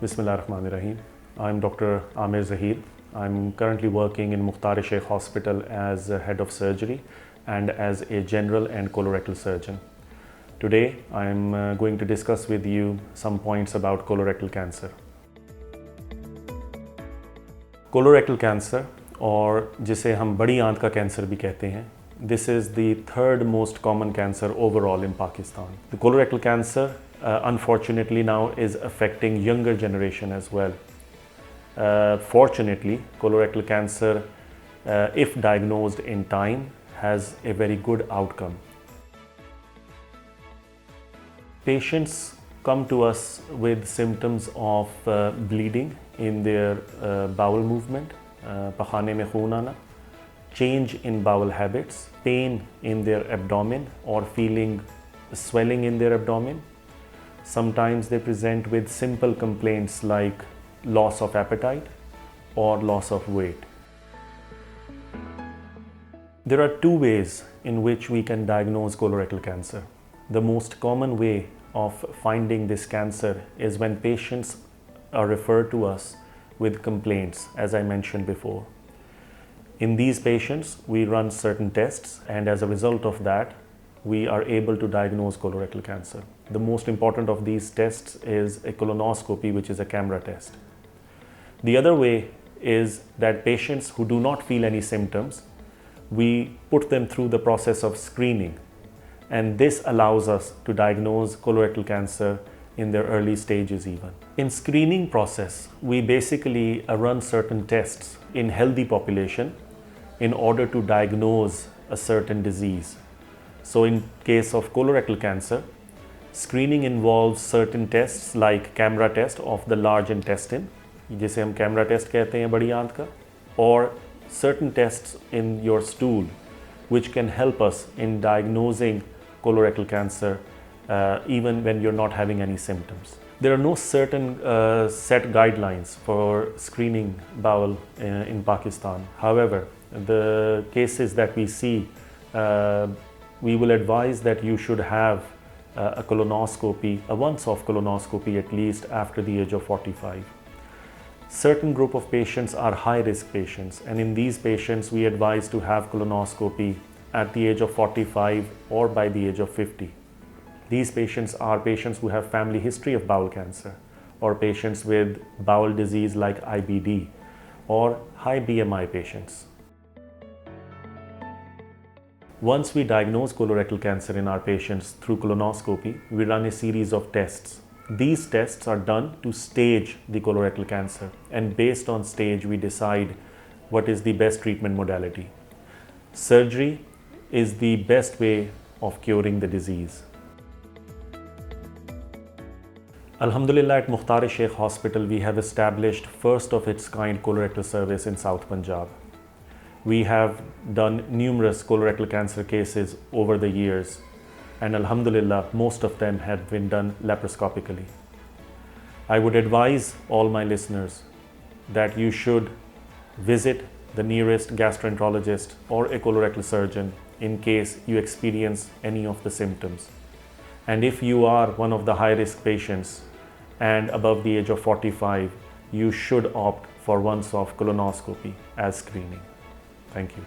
Bismillahirrahmanirrahim. I'm Dr. Amir Zahir. I'm currently working in Mukhtar Sheikh Hospital as a head of surgery and as a general and colorectal surgeon. Today, I'm going to discuss with you some points about colorectal cancer. Colorectal cancer, और जिसे हम बड़ी आंत का cancer भी कहते हैं, this is the third most common cancer overall in Pakistan. The colorectal cancer, unfortunately, now is affecting younger generation as well. Fortunately, colorectal cancer, if diagnosed in time, has a very good outcome. Patients come to us with symptoms of bleeding in their bowel movement, pakhane mein khoon aana, change in bowel habits, pain in their abdomen or feeling swelling in their abdomen. Sometimes they present with simple complaints like loss of appetite or loss of weight. There are two ways in which we can diagnose colorectal cancer. The most common way of finding this cancer is when patients are referred to us with complaints, as I mentioned before. In these patients, we run certain tests, and as a result of that, we are able to diagnose colorectal cancer. The most important of these tests is a colonoscopy, which is a camera test. The other way is that patients who do not feel any symptoms, we put them through the process of screening, and this allows us to diagnose colorectal cancer in their early stages even. In screening process, we basically run certain tests in healthy population in order to diagnose a certain disease. So in case of colorectal cancer, screening involves certain tests like camera test of the large intestine, जिसे हम camera test कहते हैं बड़ी आंत का, or certain tests in your stool which can help us in diagnosing colorectal cancer even when you're not having any symptoms. There are no certain set guidelines for screening bowel in Pakistan. However, the cases that we see, we will advise that you should have a colonoscopy, a once-off colonoscopy at least after the age of 45. Certain group of patients are high-risk patients, and in these patients we advise to have colonoscopy at the age of 45 or by the age of 50. These patients are patients who have family history of bowel cancer, or patients with bowel disease like IBD, or high BMI patients. Once we diagnose colorectal cancer in our patients through colonoscopy, we run a series of tests. These tests are done to stage the colorectal cancer, and based on stage we decide what is the best treatment modality. Surgery is the best way of curing the disease. Alhamdulillah, at Mukhtar Sheikh Hospital we have established first of its kind colorectal service in South Punjab. We have done numerous colorectal cancer cases over the years, and Alhamdulillah, most of them have been done laparoscopically. I would advise all my listeners that you should visit the nearest gastroenterologist or a colorectal surgeon in case you experience any of the symptoms. And if you are one of the high-risk patients and above the age of 45, you should opt for once-off colonoscopy as screening. Thank you.